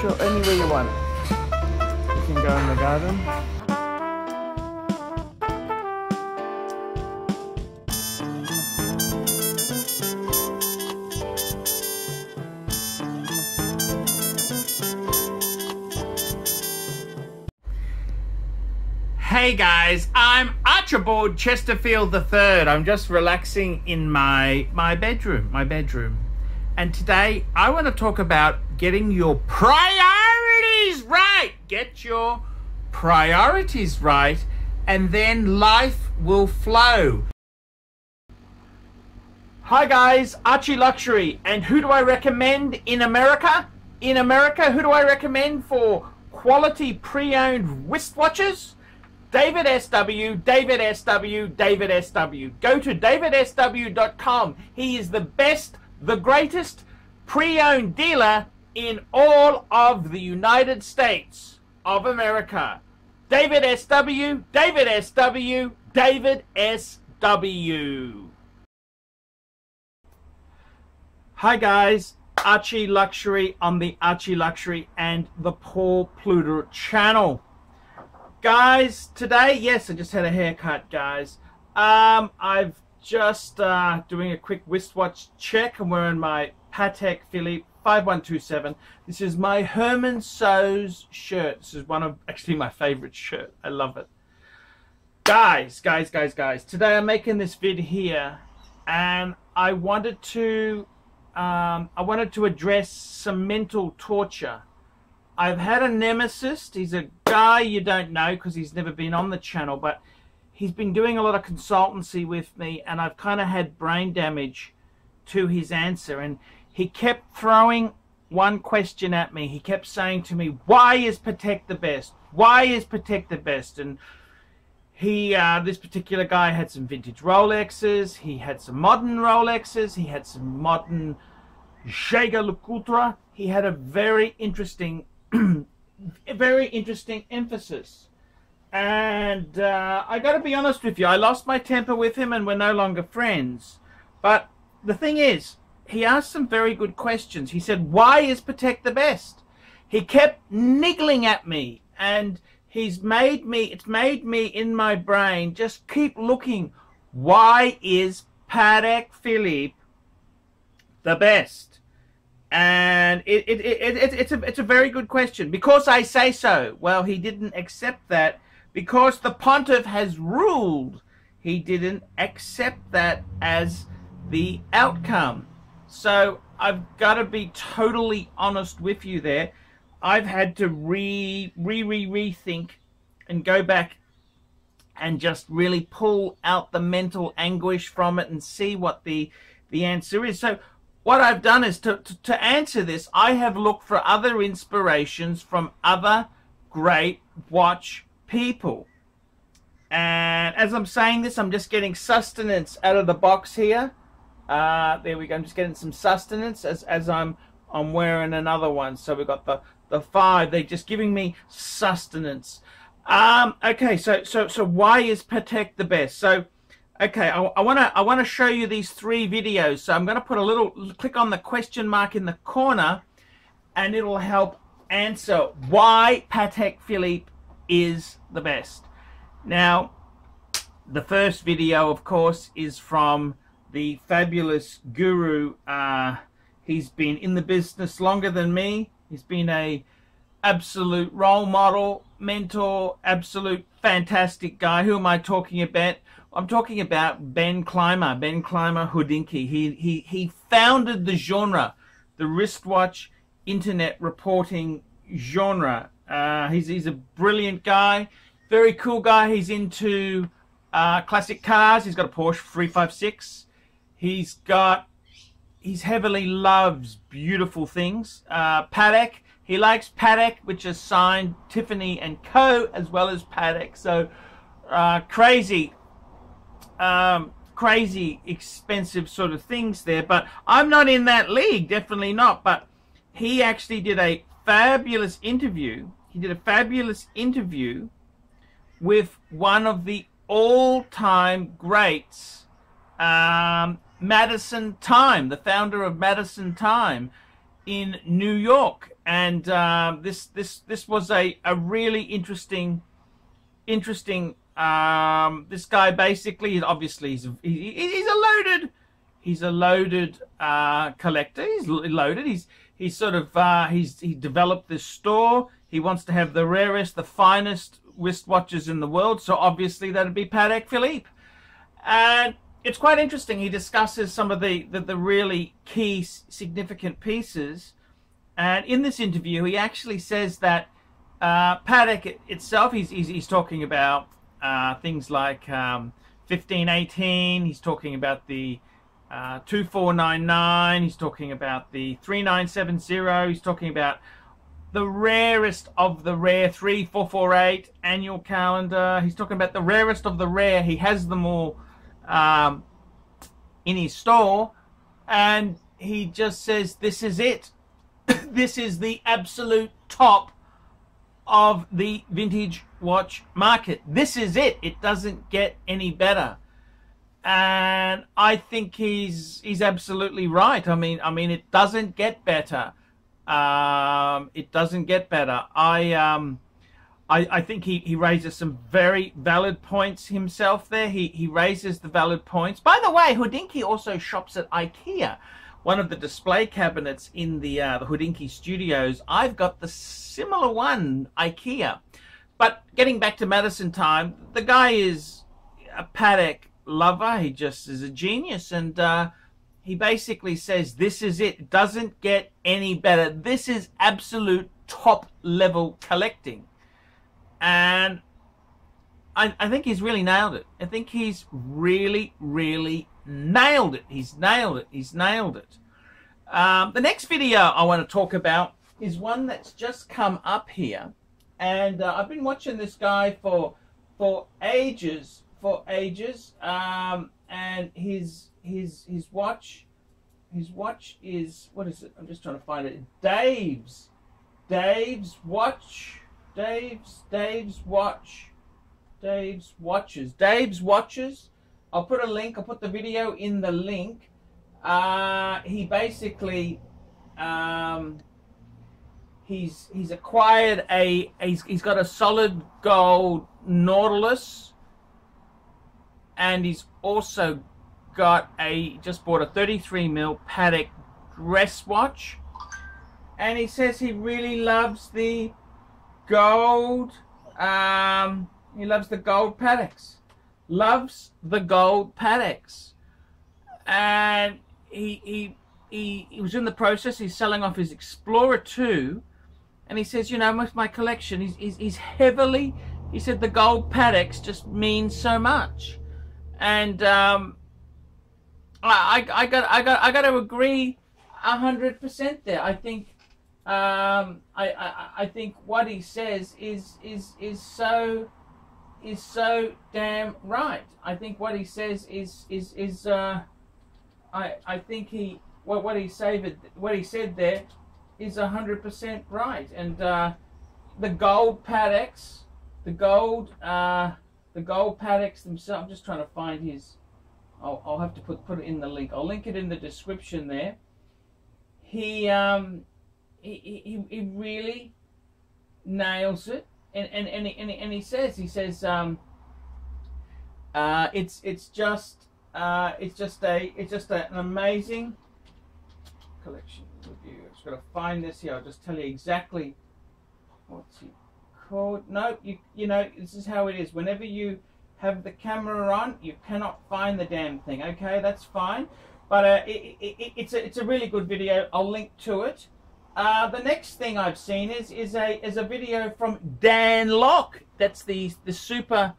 Sure, anywhere you want. You can go in the garden. Hey guys, I'm Archibald Chesterfield III. I'm just relaxing in my bedroom. And today I want to talk about getting your priorities right. Get your priorities right, and then life will flow. Hi guys, ArchieLuxury. And who do I recommend in America? In America, who do I recommend for quality pre-owned wristwatches? David SW, David SW, David SW. Go to davidsw.com. He is the best, the greatest pre-owned dealer in all of the United States of America. David SW, David SW, David SW. Hi guys, ArchieLuxury on the ArchieLuxury and the Paul Pluter channel. Guys, today, yes, I just had a haircut, guys. I've just doing a quick wristwatch check. I'm wearing my Patek Philippe 5127. This is my Herman So's shirt. This is one of actually my favorite shirt. I love it. Guys. Today I'm making this vid here, and I wanted to address some mental torture. I've had a nemesis. He's a guy you don't know because he's never been on the channel, but he's been doing a lot of consultancy with me, and I've kind of had brain damage to his answer. And he kept throwing one question at me. He kept saying to me, why is Patek the best? Why is Patek the best? And he, this particular guy had some vintage Rolexes. He had some modern Rolexes. He had some modern Jaeger LeCoultre. He had a very interesting emphasis, and I got to be honest with you, I lost my temper with him and we're no longer friends. But the thing is, he asked some very good questions. He said, why is Patek the best? He kept niggling at me, and it's made me in my brain just keep looking, why is Patek Philippe the best? And it's a very good question. Because I say so. Well, he didn't accept that because the pontiff has ruled. He didn't accept that as the outcome. So I've got to be totally honest with you there. I've had to rethink and go back and just really pull out the mental anguish from it and see what the answer is. So what I've done is to answer this, I have looked for other inspirations from other great watch people. And as I'm saying this, I'm just getting sustenance out of the box here. There we go. I'm just getting some sustenance as I'm wearing another one. So we've got the 5. They're just giving me sustenance. Okay, so why is Patek the best? So okay, I want to show you these 3 videos. So I'm going to put a little, click on the question mark in the corner, and it'll help answer why Patek Philippe is the best. Now, the first video, of course, is from the fabulous guru. He's been in the business longer than me. He's been a absolute role model, mentor, absolute fantastic guy. Who am I talking about? I'm talking about Ben Clymer Hodinkee. He founded the genre, the wristwatch internet reporting genre. He's a brilliant guy, very cool guy. He's into classic cars. He's got a Porsche 356. He heavily loves beautiful things. Patek. He likes Patek, which is signed Tiffany & Co. as well as Patek. So crazy expensive sort of things there, but I'm not in that league, definitely not. But he actually did a fabulous interview. He did a fabulous interview with one of the all-time greats, Madison Time, the founder of Madison Time, in New York, and this was a really interesting. This guy basically, obviously, he's a loaded collector. He's loaded. He's sort of he developed this store. He wants to have the rarest, the finest wristwatches in the world. So obviously that'd be Patek Philippe, and it's quite interesting. He discusses some of the really key, significant pieces, and in this interview, he actually says that Patek itself, he's talking about things like 1518. He's talking about the 2499. He's talking about the 3970. He's talking about the rarest of the rare 3448 annual calendar. He's talking about the rarest of the rare. He has them all in his store, and he just says, this is it. This is the absolute top of the vintage watch market. This is it. It doesn't get any better. And I think he's absolutely right. I mean it doesn't get better. It doesn't get better. I think he raises some very valid points himself there. He raises the valid points. By the way, Hodinkee also shops at IKEA. One of the display cabinets in the Hodinkee studios, I've got the similar one, IKEA. But getting back to Madison time, the guy is a Patek lover. He just is a genius, and he basically says, this is it. It doesn't get any better. This is absolute top level collecting. And I think he's really nailed it. I think he's really nailed it. He's nailed it. He's nailed it. The next video I want to talk about is one that's just come up here, and I've been watching this guy for ages. And his watch is, what is it? I'm just trying to find it. Dave's watches. I'll put a link. I'll put the video in the link. He basically he's acquired he's got a solid gold Nautilus, and he's also got just bought a 33mm Patek dress watch, and he says he really loves the gold. He loves the gold Pateks. Loves the gold Pateks. And he was in the process. He's selling off his Explorer 2, and he says, you know, with my collection, he's heavily. He said the gold Pateks just means so much, and I got to agree 100% there. I think I think what he says is so damn right. I think what he says is I think what he said there is 100% right. And the gold Pateks, the gold Pateks themselves. I'm just trying to find his. I'll have to put it in the link. I'll link it in the description there. He really nails it, and he says it's just an amazing collection review. I've just got to find this here. I'll just tell you exactly what's he called. No, you know, this is how it is. Whenever you have the camera on, you cannot find the damn thing. Okay, that's fine. But it's a really good video. I'll link to it. The next thing I've seen is a video from Dan Locke. That's the super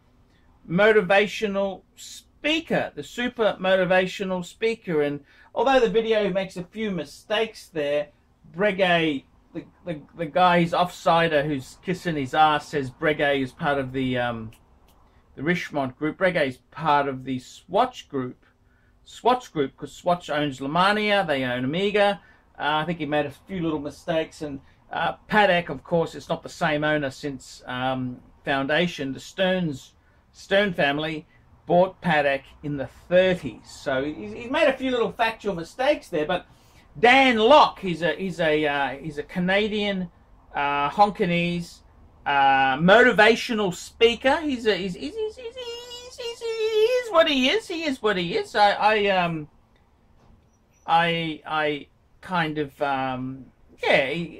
motivational speaker. The super motivational speaker. And although the video makes a few mistakes there, Breguet, the guy, he's offsider who's kissing his ass, says Breguet is part of the Richemont group. Breguet is part of the Swatch group. Because Swatch owns Lemania, they own Omega. I think he made a few little mistakes, and Patek, of course, it's not the same owner since foundation. The Stern family bought Patek in the 30s, so he's made a few little factual mistakes there. But Dan Locke, he's a Canadian Hongkonese motivational speaker. He's what he is. He is what he is. I kind of yeah,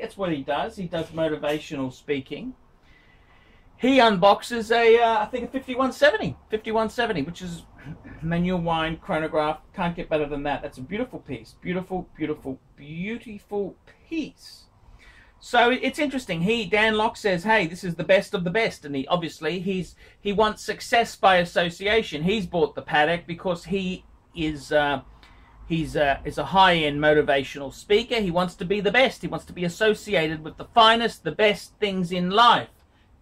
that's what he does. He does motivational speaking. He unboxes I think a 5170, which is manual wind chronograph. Can't get better than that. That's a beautiful piece. Beautiful, beautiful, beautiful piece. So it's interesting. Dan Locke says, hey, this is the best of the best. And he wants success by association. He's bought the Patek because he is a high-end motivational speaker. He wants to be the best. He wants to be associated with the finest, the best things in life.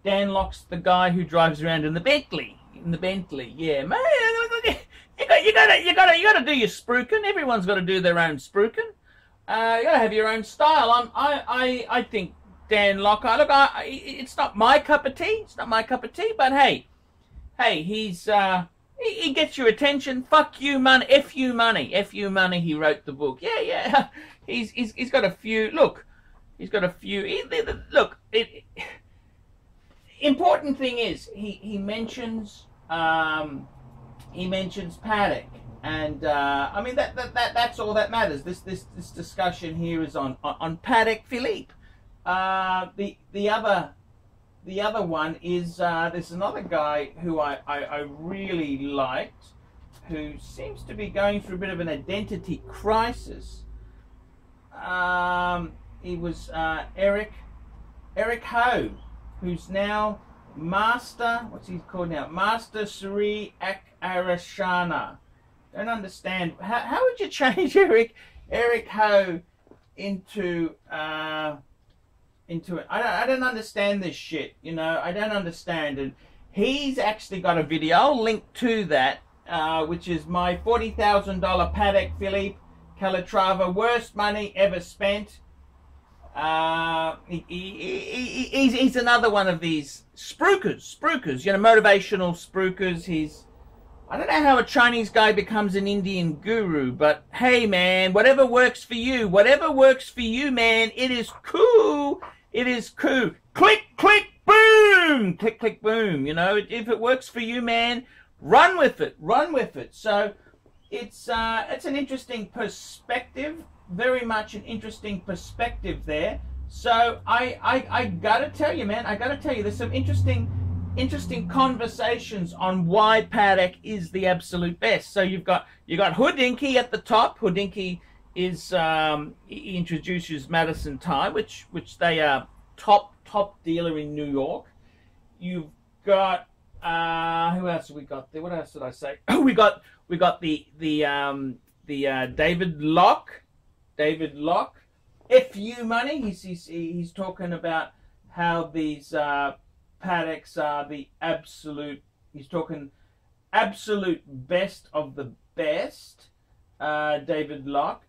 Dan Locke's the guy who drives around in the Bentley. Yeah, man. You gotta do your spruiking. Everyone's got to do their own spruiking. You gotta have your own style. I think Dan Locke. It's not my cup of tea. It's not my cup of tea. But hey, he gets your attention. Fuck you, money. F you, money. F you, money. He wrote the book. Yeah. He's got a few. Look, he's got a few. Look. Important thing is he mentions Patek, and I mean that's all that matters. This discussion here is on Patek Philippe. The other one is there's another guy who I really liked, who seems to be going through a bit of an identity crisis. He was Eric Ho, who's now Master, what's he called now? Master Sri Akarashana. Don't understand. How would you change Eric Ho into it? I don't understand this shit, you know. I don't understand. And he's actually got a video. I'll link to that, which is my $40,000 Patek Philippe Calatrava, worst money ever spent. He's another one of these spruikers, you know, motivational spruikers. I don't know how a Chinese guy becomes an Indian guru, but hey, man, whatever works for you, man, it is cool. It is cool. Click, click, boom. Click, click, boom. You know, if it works for you, man, run with it. So it's an interesting perspective. Very much an interesting perspective there. So I gotta tell you, man, there's some interesting conversations on why Patek is the absolute best. So you got Houdinki at the top. Houdinki is he introduces Madison Time, which they are top dealer in New York. You've got who else have we got there? What else did I say? Oh, we got the David Locke. FU money. He's talking about how these Pateks are the absolute. He's talking absolute best of the best. Dan Locke,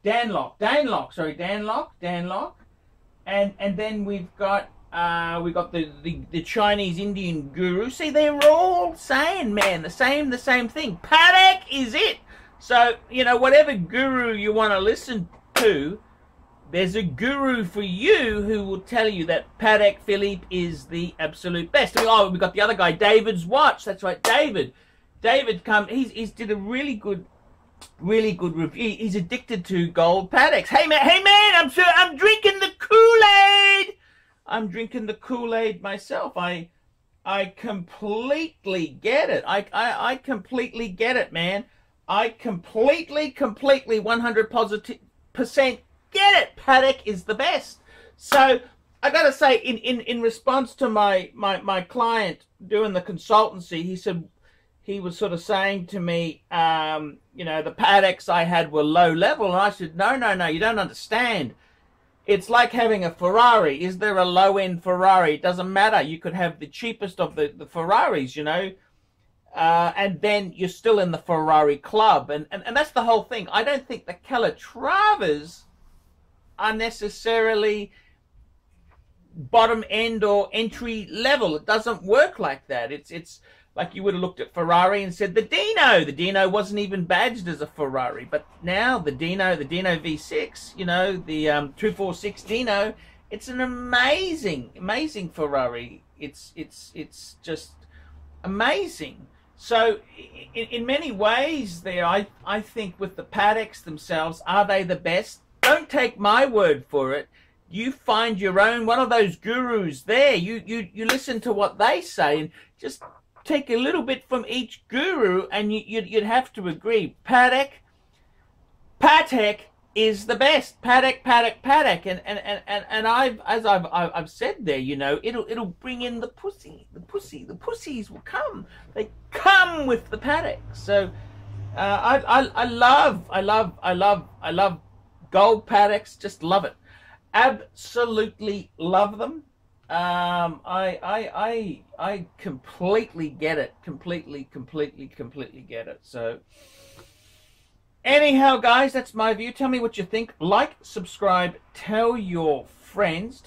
and then we've got the Chinese Indian guru. See, they're all saying, man, the same thing. Patek is it. So, you know, whatever guru you want to listen to, there's a guru for you who will tell you that Patek Philippe is the absolute best. I mean, oh, we've got the other guy, David's watch. That's right, David come. He's did a really good review. He's addicted to gold Pateks. Hey man, I'm drinking the Kool-Aid. I'm drinking the Kool-Aid myself. I completely get it. I completely get it, man. I completely 100% get it. Patek is the best. So I gotta say, in response to my client doing the consultancy, he was sort of saying to me, you know, the Pateks I had were low level, and I said, no, you don't understand. It's like having a Ferrari. Is there a low-end Ferrari? It doesn't matter. You could have the cheapest of the Ferraris, you know, and then you're still in the Ferrari club, and that's the whole thing. I don't think the Calatravas are necessarily bottom end or entry level. It doesn't work like that. It's Like you would have looked at Ferrari and said the Dino. The Dino wasn't even badged as a Ferrari, but now the Dino V6, you know, the 246 Dino, it's an amazing Ferrari. It's just amazing. So in many ways there, I think with the Pateks themselves, are they the best? Don't take my word for it. You find your own, one of those gurus there. You listen to what they say and just take a little bit from each guru, and you'd have to agree. Patek is the best. Patek, and I've said there, you know, it'll bring in the pussy. The pussies will come. They come with the Patek. So I love gold Pateks. Just love it. Absolutely love them. I completely get it. Completely get it. So anyhow, guys, that's my view. Tell me what you think. Like, subscribe, tell your friends,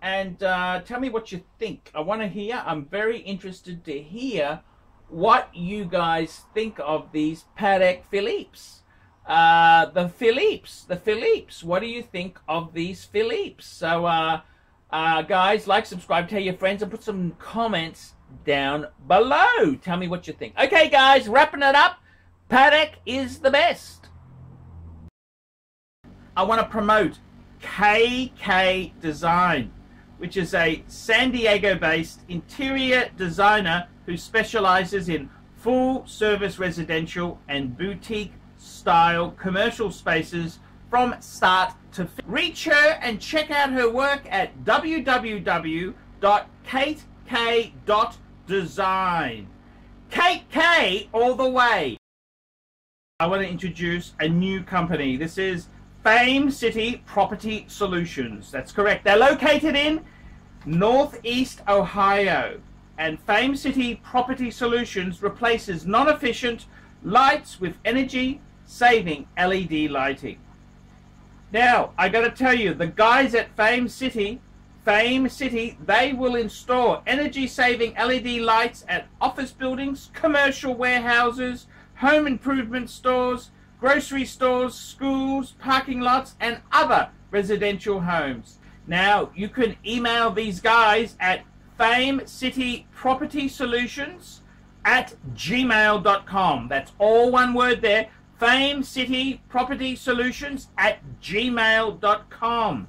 and tell me what you think. I want to hear. I'm very interested to hear what you guys think of these Patek Philippes. The Philippes. What do you think of these Philippes? So, guys, like, subscribe, tell your friends, and put some comments down below. Tell me what you think. Okay, guys, wrapping it up. Patek is the best. I want to promote KK Design, which is a San Diego-based interior designer who specializes in full-service residential and boutique-style commercial spaces from start to finish. Reach her and check out her work at www.katek.design. Kate K all the way. I want to introduce a new company. This is Fame City Property Solutions. That's correct. They're located in Northeast Ohio. And Fame City Property Solutions replaces non-efficient lights with energy-saving LED lighting. Now, I got to tell you, the guys at Fame City, they will install energy-saving LED lights at office buildings, commercial warehouses, home improvement stores, grocery stores, schools, parking lots, and other residential homes. Now, you can email these guys at famecitypropertysolutions@gmail.com. That's all one word there. famecitypropertysolutions@gmail.com.